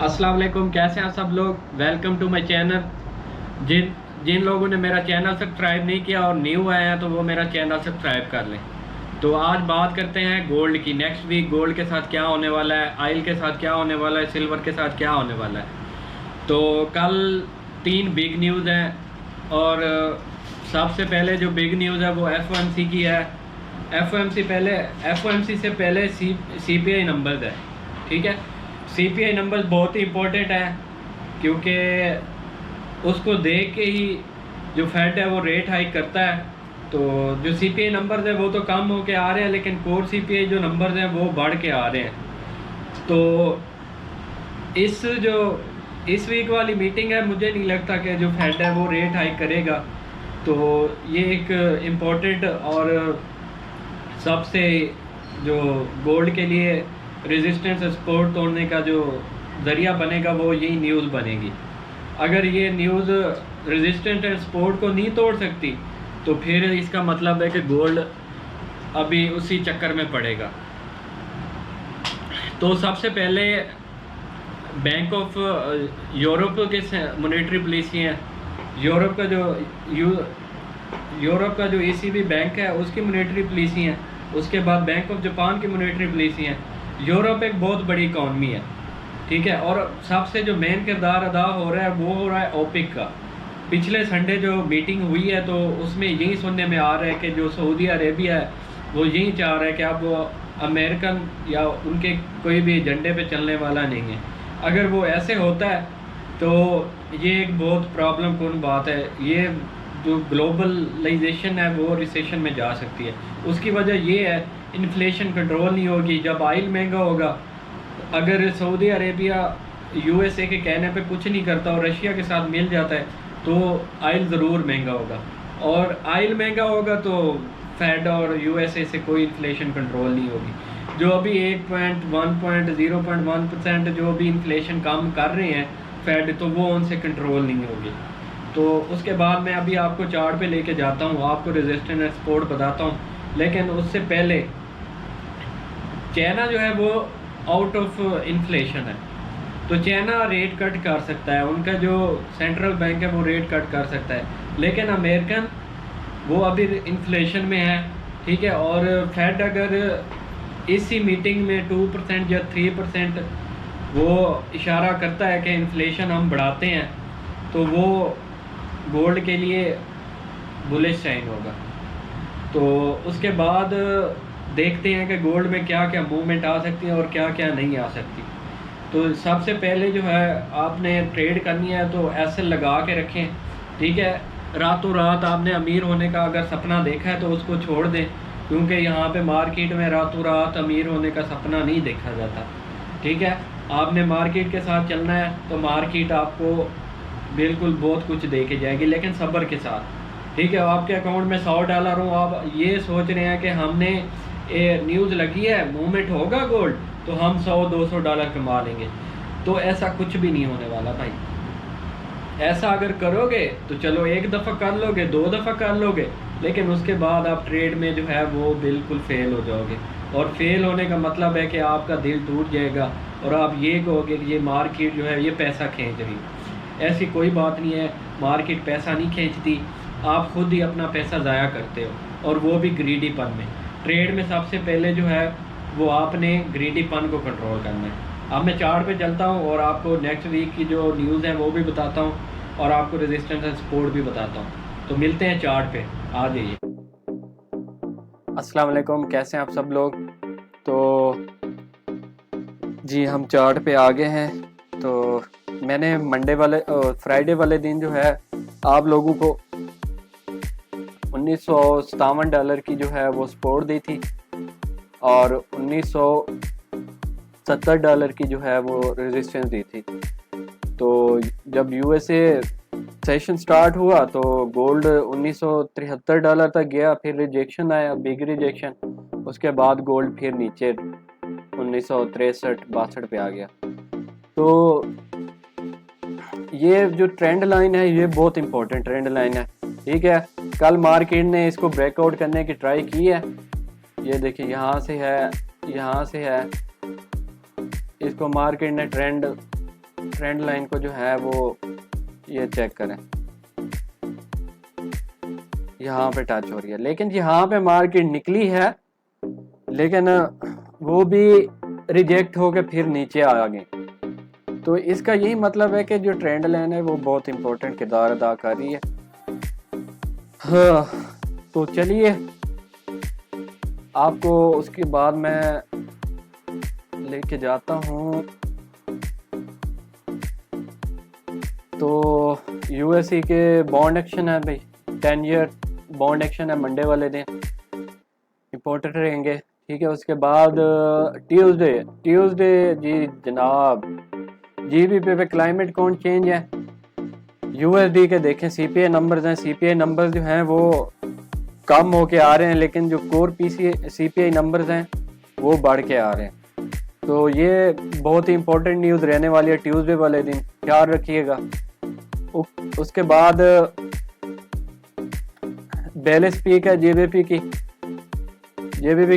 अस्सलाम वालेकुम, कैसे हैं सब लोग। Welcome to my channel. जिन जिन लोगों ने मेरा चैनल सब्सक्राइब नहीं किया और न्यू आए हैं तो वो मेरा चैनल सब्सक्राइब कर लें। तो आज बात करते हैं गोल्ड की। नेक्स्ट वीक गोल्ड के साथ क्या होने वाला है, ऑयल के साथ क्या होने वाला है, सिल्वर के साथ क्या होने वाला है। तो कल 3 बिग न्यूज़ हैं और सबसे पहले जो बिग न्यूज़ है वो एफओएमसी की है। एफओएमसी से पहले सीपीआई नंबर्स है। ठीक है, सीपीआई नंबर्स बहुत ही इंपॉर्टेंट है क्योंकि उसको देख के ही जो फेड है वो रेट हाइक करता है। तो जो सीपीआई नंबर्स है वो तो कम होके आ रहे हैं, लेकिन कोर सीपीआई जो नंबर्स हैं वो बढ़ के आ रहे हैं। तो इस जो इस वीक वाली मीटिंग है, मुझे नहीं लगता कि जो फेड है वो रेट हाइक करेगा। तो ये एक इम्पोर्टेंट और सबसे जो गोल्ड के लिए रेजिस्टेंस सपोर्ट तोड़ने का जो ज़रिया बनेगा वो यही न्यूज़ बनेगी। अगर ये न्यूज़ रेजिस्टेंस एंड सपोर्ट को नहीं तोड़ सकती तो फिर इसका मतलब है कि गोल्ड अभी उसी चक्कर में पड़ेगा। तो सबसे पहले बैंक ऑफ यूरोप के मॉनेटरी पॉलिसी हैं। यूरोप का जो यूरोप का जो ईसीबी बैंक है उसकी मॉनेटरी पॉलिसी हैं। उसके बाद बैंक ऑफ जापान की मॉनेटरी पॉलिसी हैं। यूरोप एक बहुत बड़ी इकॉनमी है, ठीक है। और सबसे जो मेन किरदार अदा हो रहा है वो हो रहा है ओपेक का। पिछले संडे जो मीटिंग हुई है तो उसमें यही सुनने में आ रहा है कि जो सऊदी अरेबिया है वो यही चाह रहा है कि अब वो अमेरिकन या उनके कोई भी एजेंडे पे चलने वाला नहीं है। अगर वो ऐसे होता है तो ये एक बहुत प्रॉब्लम कौन बात है। ये जो ग्लोबलाइजेशन है वो रिसेशन में जा सकती है। उसकी वजह ये है इन्फ्लेशन कंट्रोल नहीं होगी। जब ऑयल महंगा होगा, अगर सऊदी अरेबिया यूएसए के कहने पे कुछ नहीं करता और रशिया के साथ मिल जाता है तो ऑयल ज़रूर महंगा होगा। और ऑयल महंगा होगा तो फेड और यूएसए से कोई इन्फ्लेशन कंट्रोल नहीं होगी। जो अभी 0.1% जो भी इन्फ्लेशन कम कर रहे हैं फेड, तो वो उनसे कंट्रोल नहीं होगी। तो उसके बाद मैं अभी आपको चार्ट पे लेके जाता हूँ, आपको रेजिस्टेंस एंड सपोर्ट बताता हूँ। लेकिन उससे पहले चाइना जो है वो आउट ऑफ इन्फ्लेशन है, तो चाइना रेट कट कर सकता है। उनका जो सेंट्रल बैंक है वो रेट कट कर सकता है। लेकिन अमेरिकन वो अभी इन्फ्लेशन में है, ठीक है। और फेड अगर इसी मीटिंग में 2% या 3% वो इशारा करता है कि इन्फ्लेशन हम बढ़ाते हैं तो वो गोल्ड के लिए बुलिश साइन होगा। तो उसके बाद देखते हैं कि गोल्ड में क्या क्या मूवमेंट आ सकती है और क्या क्या नहीं आ सकती। तो सबसे पहले जो है आपने ट्रेड करनी है तो एसएल लगा के रखें, ठीक है। रातों रात आपने अमीर होने का अगर सपना देखा है तो उसको छोड़ दें, क्योंकि यहाँ पे मार्केट में रातों रात अमीर होने का सपना नहीं देखा जाता, ठीक है। आपने मार्केट के साथ चलना है तो मार्केट आपको बिल्कुल बहुत कुछ दे के जाएगी, लेकिन सब्र के साथ, ठीक है। आपके अकाउंट में $100 हो, आप ये सोच रहे हैं कि हमने न्यूज़ लगी है मूवमेंट होगा गोल्ड तो हम $100-200 कमा लेंगे, तो ऐसा कुछ भी नहीं होने वाला भाई। ऐसा अगर करोगे तो चलो एक दफ़ा कर लोगे, 2 दफ़ा कर लोगे, लेकिन उसके बाद आप ट्रेड में जो है वो बिल्कुल फेल हो जाओगे। और फेल होने का मतलब है कि आपका दिल टूट जाएगा और आप ये कहोगे कि ये मार्केट जो है ये पैसा खींच रही है। ऐसी कोई बात नहीं है, मार्केट पैसा नहीं खींचती, आप खुद ही अपना पैसा ज़ाया करते हो और वो भी ग्रीडीपन में। ट्रेड में सबसे पहले जो है वो आपने ग्रीडीपन को कंट्रोल करना है। अब मैं चार्ट पे चलता हूँ और आपको नेक्स्ट वीक की जो न्यूज़ है वो भी बताता हूँ और आपको रेजिस्टेंस एंड सपोर्ट भी बताता हूँ। तो मिलते हैं चार्ट पे, आ जाइए। अस्सलाम वालेकुम, कैसे हैं आप सब लोग। तो जी हम चार्ट पे आ गए हैं। तो मैंने फ्राइडे वाले दिन जो है आप लोगों को $1957 की जो है वो सपोर्ट दी थी और $1970 की जो है वो रेजिस्टेंस दी थी। तो जब यूएसए सेशन स्टार्ट हुआ तो गोल्ड $1973 तक गया, फिर रिजेक्शन आया, बिग रिजेक्शन। उसके बाद गोल्ड फिर नीचे 1963-62 पे आ गया। तो ये जो ट्रेंड लाइन है ये बहुत इंपॉर्टेंट ट्रेंड लाइन है, ठीक है। कल मार्केट ने इसको ब्रेकआउट करने की ट्राई की है। ये देखिए यहाँ से है, इसको मार्केट ने ट्रेंड ट्रेंड लाइन को जो है वो ये चेक करें, यहाँ पे टच हो रही है, लेकिन यहाँ पे मार्केट निकली है लेकिन वो भी रिजेक्ट होकर फिर नीचे आ गई। तो इसका यही मतलब है कि जो ट्रेंड लाइन है वो बहुत इंपॉर्टेंट किरदार अदा कर रही है। हाँ, तो चलिए आपको उसके बाद मैं लेके जाता हूँ। तो यूएसए के बॉन्ड एक्शन है भाई, 10 ईयर बॉन्ड एक्शन है मंडे वाले दिन, इम्पोर्टेंट रहेंगे। ठीक है, उसके बाद ट्यूसडे जी जनाब जीबीपी पे क्लाइमेट कौन चेंज है, यूएसडी के देखें सीपीआई नंबर्स हैं, सीपीआई नंबर्स जो हैं वो कम होके आ रहे हैं, लेकिन जो कोर सीपीआई नंबर्स हैं वो बढ़ के आ रहे हैं। तो ये बहुत ही इंपॉर्टेंट न्यूज़ रहने वाली है ट्यूसडे वाले दिन, ख्याल रखिएगा। उसके बाद बैलेंस पीक है जीबीपी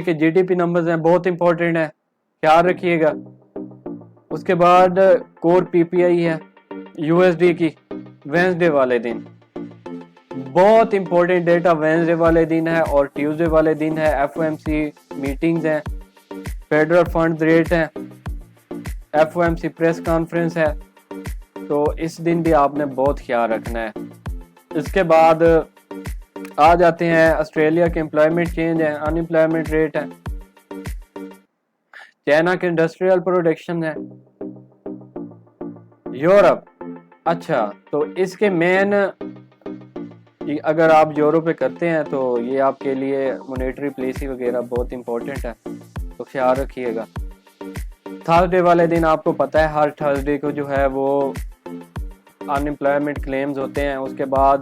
के जीडीपी नंबर्स हैं, बहुत इंपॉर्टेंट है, ख्याल रखिएगा। उसके बाद कोर पीपीआई है यूएसडी की वेंसडे वाले दिन, बहुत इंपॉर्टेंट डेटा वेंसडे वाले दिन है। और ट्यूसडे वाले दिन है एफओएमसी मीटिंग्स हैं, फेडरल फंड रेट है, एफओएमसी प्रेस कॉन्फ्रेंस है, तो इस दिन भी आपने बहुत ख्याल रखना है। इसके बाद आ जाते हैं ऑस्ट्रेलिया के एम्प्लॉयमेंट चेंज है, अनएम्प्लॉयमेंट रेट है, चाइना के इंडस्ट्रियल प्रोडक्शन है, यूरोप। अच्छा, तो इसके मेन अगर आप यूरोप पे करते हैं तो ये आपके लिए मॉनेटरी पॉलिसी वगैरह बहुत इंपॉर्टेंट है, तो ख्याल रखिएगा। थर्सडे वाले दिन आपको पता है हर थर्सडे को जो है वो अनएम्प्लॉयमेंट क्लेम्स होते हैं। उसके बाद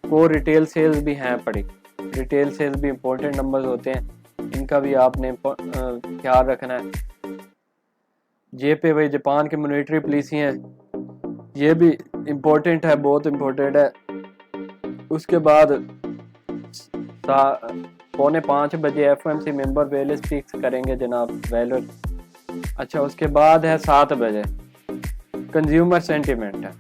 कोर रिटेल सेल्स भी हैं पड़ी, रिटेल सेल्स भी इंपॉर्टेंट नंबर्स होते हैं, इनका भी आपने ख्याल रखना है। जे पे वही जापान की मॉनेटरी पॉलिसी है, ये भी इम्पोर्टेंट है, बहुत इम्पोर्टेंट है। उसके बाद 4:45 बजे एफओएमसी मेंबर बैलेंस फिक्स करेंगे जनाब वैल्यूर। अच्छा, उसके बाद है 7 बजे कंज्यूमर सेंटिमेंट है।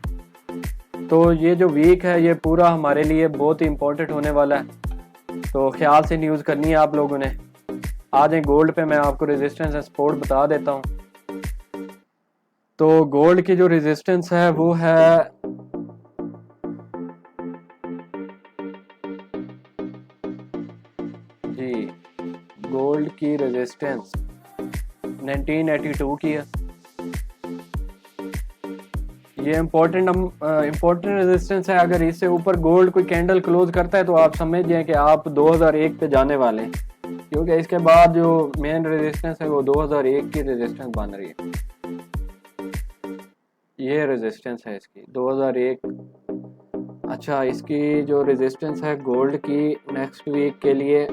तो ये जो वीक है ये पूरा हमारे लिए बहुत ही इम्पोर्टेंट होने वाला है, तो ख्याल से न्यूज़ करनी है आप लोगों ने। आ जाए गोल्ड पे, मैं आपको रेजिस्टेंस एंड सपोर्ट बता देता हूँ। तो गोल्ड की जो रेजिस्टेंस है वो है जी, गोल्ड की रेजिस्टेंस 1982 की है। ये इम्पोर्टेंट रेजिस्टेंस है। अगर इससे ऊपर गोल्ड कोई कैंडल क्लोज करता है तो आप समझ जाएं कि आप 2001 पे जाने वाले हैं, क्योंकि इसके बाद जो मेन रेजिस्टेंस है वो 2001 की रेजिस्टेंस बन रही है। ये रेजिस्टेंस है इसकी 2001। अच्छा, इसकी जो रेजिस्टेंस है गोल्ड की नेक्स्ट वीक के लिए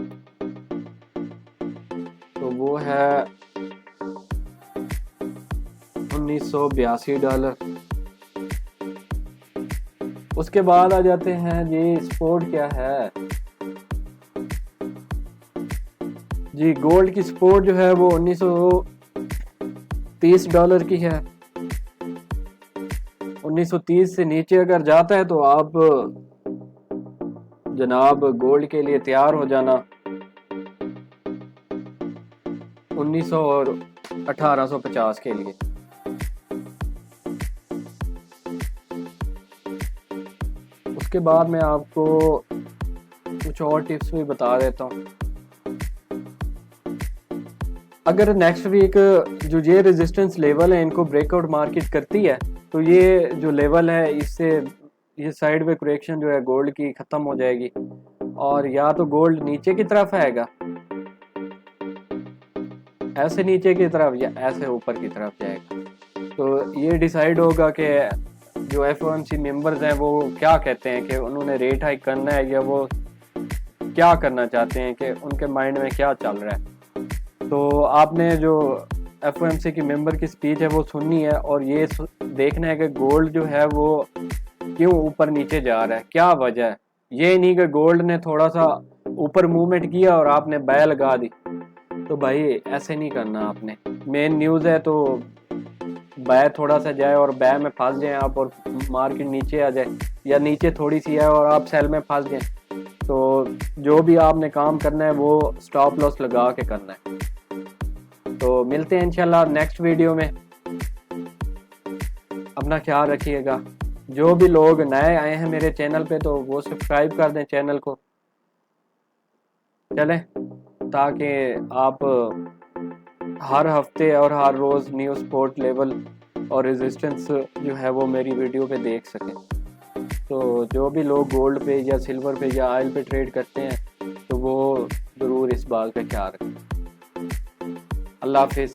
तो वो है $1982। उसके बाद आ जाते हैं जी सपोर्ट क्या है जी, गोल्ड की सपोर्ट जो है वो $1930 की है। 1930 से नीचे अगर जाता है तो आप जनाब गोल्ड के लिए तैयार हो जाना 1900 और 1850 के लिए। उसके बाद मैं आपको कुछ और टिप्स भी बता देता हूँ। अगर नेक्स्ट वीक जो ये रेजिस्टेंस लेवल है इनको ब्रेकआउट मार्केट करती है तो ये जो लेवल है इससे ये साइडवे करेक्शन जो है गोल्ड की ख़त्म हो जाएगी, और या तो गोल्ड नीचे की तरफ आएगा ऐसे नीचे की तरफ या ऐसे ऊपर की तरफ जाएगा। तो ये डिसाइड होगा कि जो एफओएमसी मेंबर्स हैं वो क्या कहते हैं कि उन्होंने रेट हाइक करना है या वो क्या करना चाहते हैं, कि उनके माइंड में क्या चल रहा है। तो आपने जो एफओएमसी की मेंबर की स्पीच है वो सुननी है और ये देखना है कि गोल्ड जो है वो क्यों ऊपर नीचे जा रहा है, क्या वजह है। ये नहीं कि गोल्ड ने थोड़ा सा ऊपर मूवमेंट किया और आपने बाय लगा दी, तो भाई ऐसे नहीं करना आपने। मेन न्यूज़ है तो बाय थोड़ा सा जाए और बाय में फंस जाए आप और मार्केट नीचे आ जाए, या नीचे थोड़ी सी है और आप सेल में फंस जाए, तो जो भी आपने काम करना है वो स्टॉप लॉस लगा के करना है। तो मिलते हैं इंशाल्लाह नेक्स्ट वीडियो में। अपना ख्याल रखिएगा। जो भी लोग नए आए हैं मेरे चैनल पे तो वो सब्सक्राइब कर दें चैनल को, चलें, ताकि आप हर हफ्ते और हर रोज़ न्यू स्पोर्ट लेवल और रेजिस्टेंस जो है वो मेरी वीडियो पे देख सकें। तो जो भी लोग गोल्ड पे या सिल्वर पे या ऑयल पे ट्रेड करते हैं तो वो ज़रूर इस बात का ख्याल रखें। अल्लाह हाफिज़।